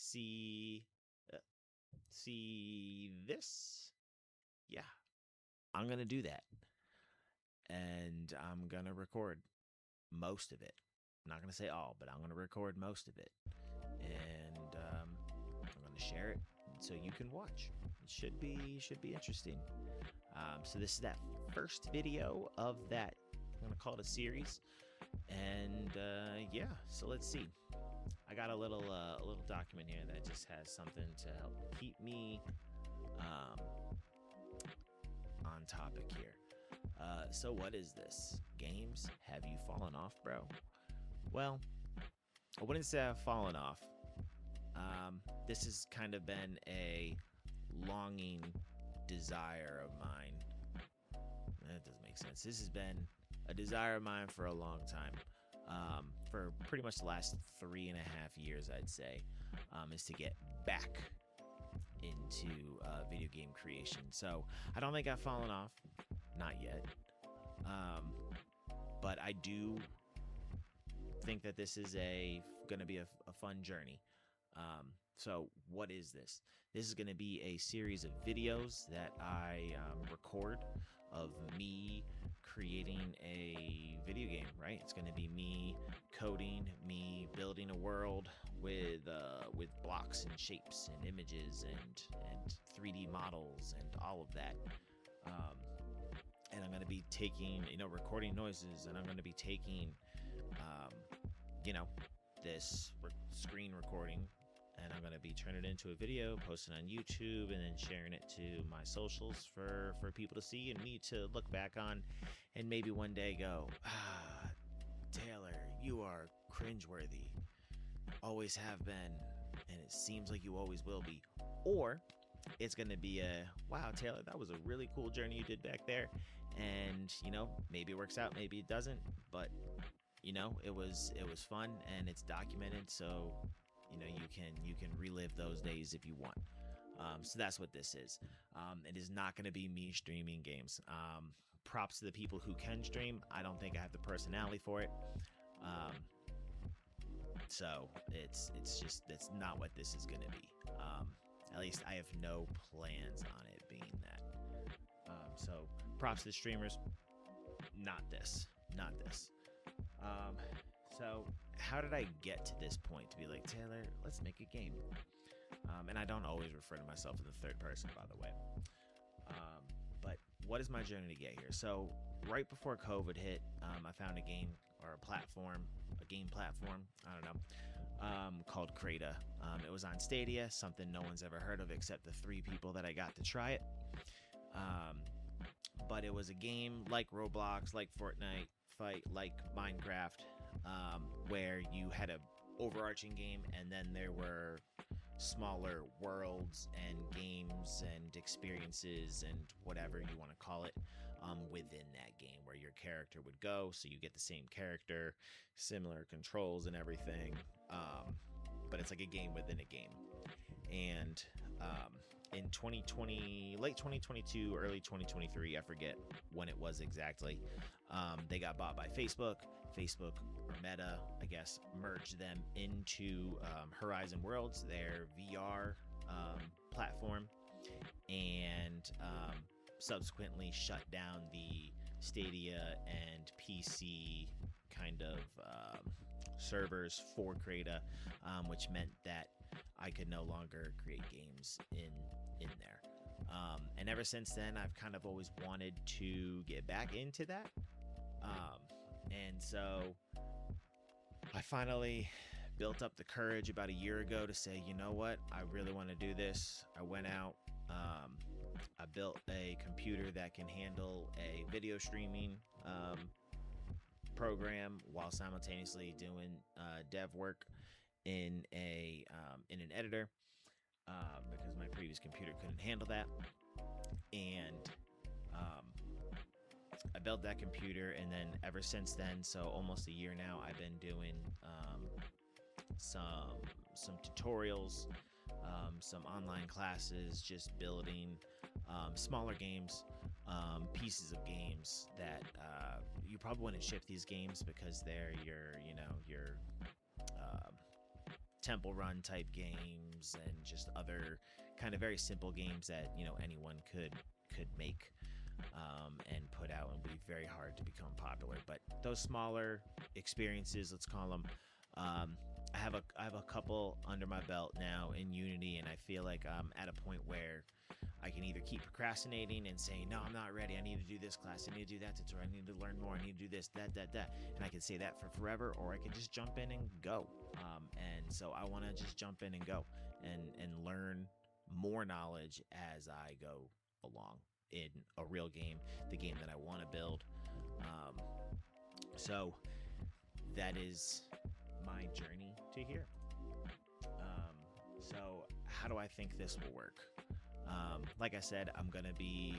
see uh, see this? Yeah, I'm gonna do that, and I'm gonna record most of it. I'm not gonna say all, but I'm gonna record most of it, and I'm gonna share it so you can watch. It should be interesting. So this is that first video of that. I'm gonna call it a series, and yeah. So let's see. I got a little document here that just has something to help keep me um, on topic here. So what is this? Games? Have you fallen off, bro? Well, I wouldn't say I've fallen off. This has kind of been a longing desire of mine. That doesn't make sense. This has been a desire of mine for a long time. For pretty much the last 3.5 years, I'd say, is to get back into video game creation. So I don't think I've fallen off, not yet. But I do think that this is going to be a fun journey. So what is this? This is going to be a series of videos that I record of me creating a video game, right? It's going to be me coding, me building a world with blocks and shapes and images and 3D models and all of that. And I'm going to be taking, recording noises, and I'm going to be taking, this screen recording, and I'm going to be turning it into a video, posting on YouTube, and then sharing it to my socials for people to see and me to look back on, and maybe one day go, Taylor, you are cringeworthy. Always have been, and it seems like you always will be. Or it's going to be wow, Taylor, that was a really cool journey you did back there. And, maybe it works out, maybe it doesn't. But, it was fun, and it's documented. So, you can relive those days if you want. So that's what this is. It is not going to be me streaming games. Props to the people who can stream. I don't think I have the personality for it. So it's not what this is going to be. At least I have no plans on it being that. So props to the streamers. Not this. So how did I get to this point to be like, Taylor, let's make a game? And I don't always refer to myself in the third person, by the way. But what is my journey to get here? So right before COVID hit, I found a game platform, I don't know, called Crata. It was on Stadia, something no one's ever heard of except the 3 people that I got to try it. But it was a game like Roblox, like Fortnite, like Minecraft, where you had a overarching game, and then there were smaller worlds and games and experiences and whatever you want to call it within that game, where your character would go. So you get the same character, similar controls and everything, but it's like a game within a game. And in 2020, late 2022, early 2023, I forget when it was exactly, they got bought by Facebook. Facebook, or Meta, I guess, merged them into Horizon Worlds, their VR platform, and subsequently shut down the Stadia and PC kind of servers for Crata, which meant that I could no longer create games in there. And ever since then, I've kind of always wanted to get back into that. And so I finally built up the courage about a year ago to say, you know what, I really want to do this. I went out, I built a computer that can handle a video streaming program while simultaneously doing dev work in an editor, because my previous computer couldn't handle that. And I built that computer, and then ever since then, so almost a year now, I've been doing some tutorials, some online classes, just building smaller games, pieces of games that you probably wouldn't ship these games because they're your temple run type games and just other kind of very simple games that anyone could make and put out, and be very hard to become popular. But those smaller experiences, let's call them, I have a couple under my belt now in Unity, and I feel like I'm at a point where I can either keep procrastinating and saying, no, I'm not ready, I need to do this class, I need to do that tutorial, I need to learn more, I need to do this, that, and I can say that for forever, or I can just jump in and go. And so I want to just jump in and go and learn more knowledge as I go along in a real game, the game that I want to build. So that is my journey to here. So how do I think this will work? Like I said, I'm gonna be.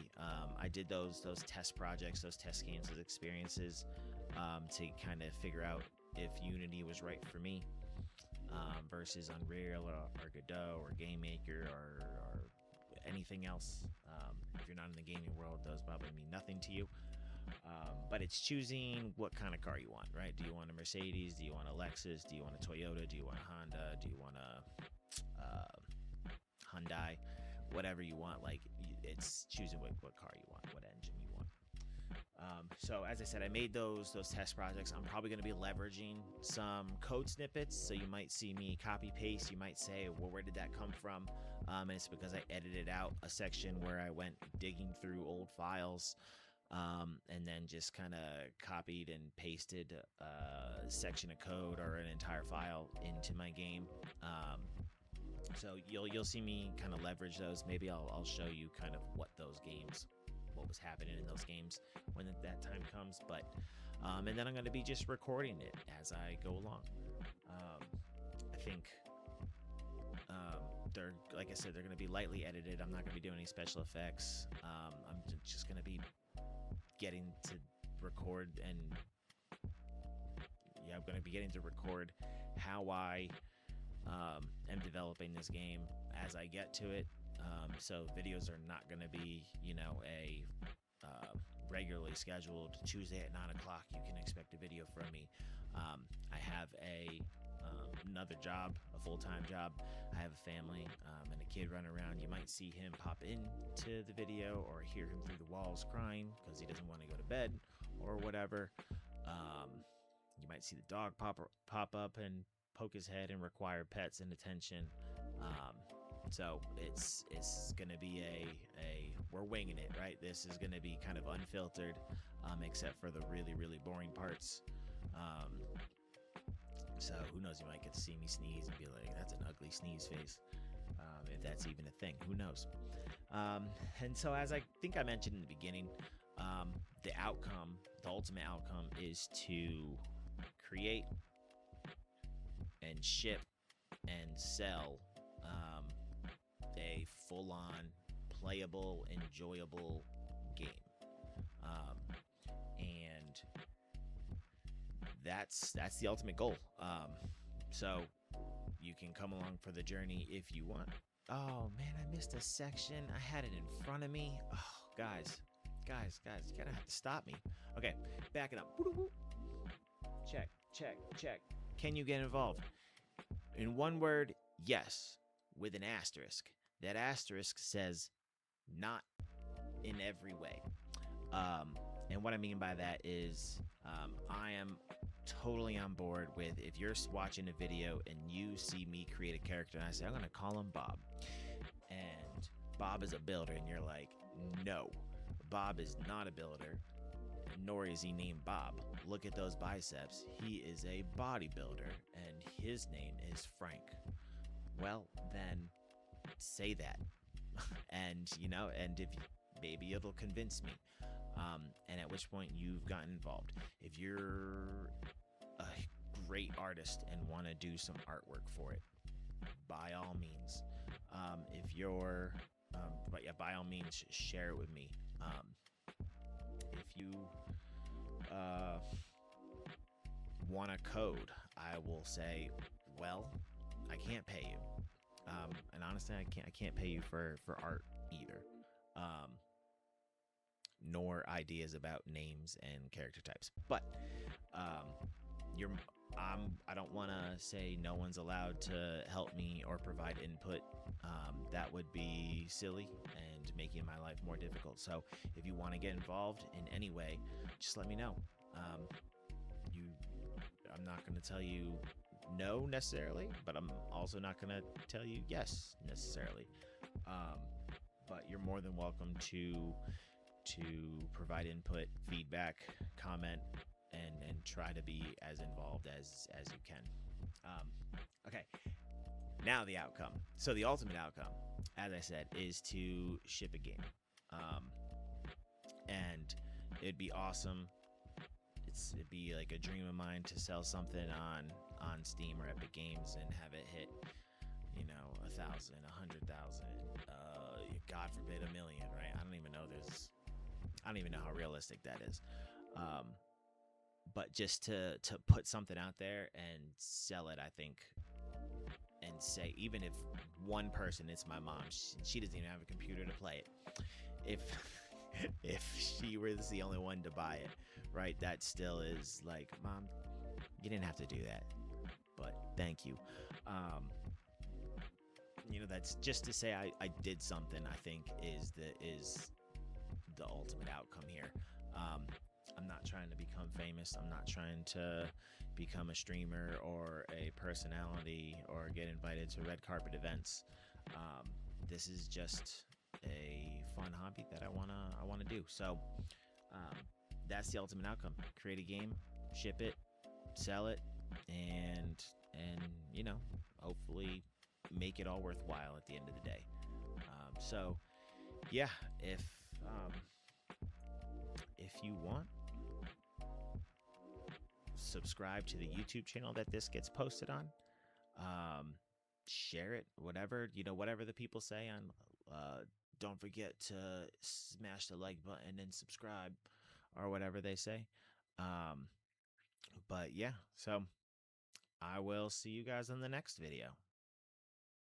I did those test projects, those test games, those experiences to kind of figure out if Unity was right for me versus Unreal or Godot or GameMaker or anything else. If you're not in the gaming world, those probably mean nothing to you. But it's choosing what kind of car you want, right? Do you want a Mercedes? Do you want a Lexus? Do you want a Toyota? Do you want a Honda? Do you want a Hyundai? Whatever you want, like it's choosing what car you want, what engine you want. So as I said, I made those test projects. I'm probably going to be leveraging some code snippets. So you might see me copy paste. You might say, well, where did that come from? And it's because I edited out a section where I went digging through old files and then just kind of copied and pasted a section of code or an entire file into my game. So you'll see me kind of leverage those. Maybe I'll show you kind of what was happening in those games when that time comes. But and then I'm going to be just recording it as I go along. I think they're, like I said, they're going to be lightly edited. I'm not going to be doing any special effects. I'm just going to be getting to record, and I'm going to be getting to record how I am developing this game as I get to it. So videos are not going to be, a regularly scheduled Tuesday at 9 o'clock. You can expect a video from me. I have another job, a full-time job. I have a family and a kid running around. You might see him pop into the video or hear him through the walls crying because he doesn't want to go to bed or whatever. You might see the dog pop up and poke his head and require pets and attention. So it's going to be we're winging it, right? This is going to be kind of unfiltered, except for the really, really boring parts. So who knows? You might get to see me sneeze and be like, that's an ugly sneeze face. If that's even a thing, who knows? And so as I think I mentioned in the beginning, the ultimate outcome is to create and ship and sell a full-on playable, enjoyable game. And that's the ultimate goal. So you can come along for the journey if you want. Oh man, I missed a section. I had it in front of me. Oh, guys, you're gonna have to stop me. Okay, back it up. Check. Can you get involved? In one word, yes, with an asterisk. That asterisk says not in every way. And what I mean by that is I am totally on board with if you're watching a video and you see me create a character and I say, I'm going to call him Bob. And Bob is a builder. And you're like, no, Bob is not a builder, nor is he named Bob. Look at those biceps. He is a bodybuilder and his name is Frank. Well, then say that. And if maybe it'll convince me. And at which point you've gotten involved. If you're a great artist and want to do some artwork for it, by all means. If you're, by all means, share it with me. If you want a code, I will say, well, I can't pay you. And honestly, I can't pay you for art either. Nor ideas about names and character types. But you're I don't want to say no one's allowed to help me or provide input. That would be silly and making my life more difficult. So if you want to get involved in any way, just let me know. Um, you, I'm not going to tell you no necessarily, but I'm also not going to tell you yes necessarily. Um, but you're more than welcome to provide input, feedback, comment, and try to be as involved as you can. Um, okay, now the outcome. So the ultimate outcome, as I said, is to ship a game, um, and it'd be awesome. It'd be like a dream of mine to sell something on Steam or Epic Games and have it hit, 1,000, 100,000, God forbid, 1,000,000. Right? I don't even know how realistic that is. Um, but just to put something out there and sell it, I think, and say, even if one person, it's my mom, she doesn't even have a computer to play it, if if she was the only one to buy it, right, that still is like, Mom, you didn't have to do that, but thank you. um that's just to say I did something. I think is the ultimate outcome here. um I'm not trying to become famous. I'm not trying to become a streamer or a personality or get invited to red carpet events. This is just a fun hobby that I wanna do. So um, that's the ultimate outcome. Create a game, ship it, sell it, and hopefully make it all worthwhile at the end of the day. So yeah, um, if you want, subscribe to the YouTube channel that this gets posted on. Um, Share it, whatever the people say on. Don't forget to smash the like button and subscribe, or whatever they say. But yeah, so I will see you guys in the next video.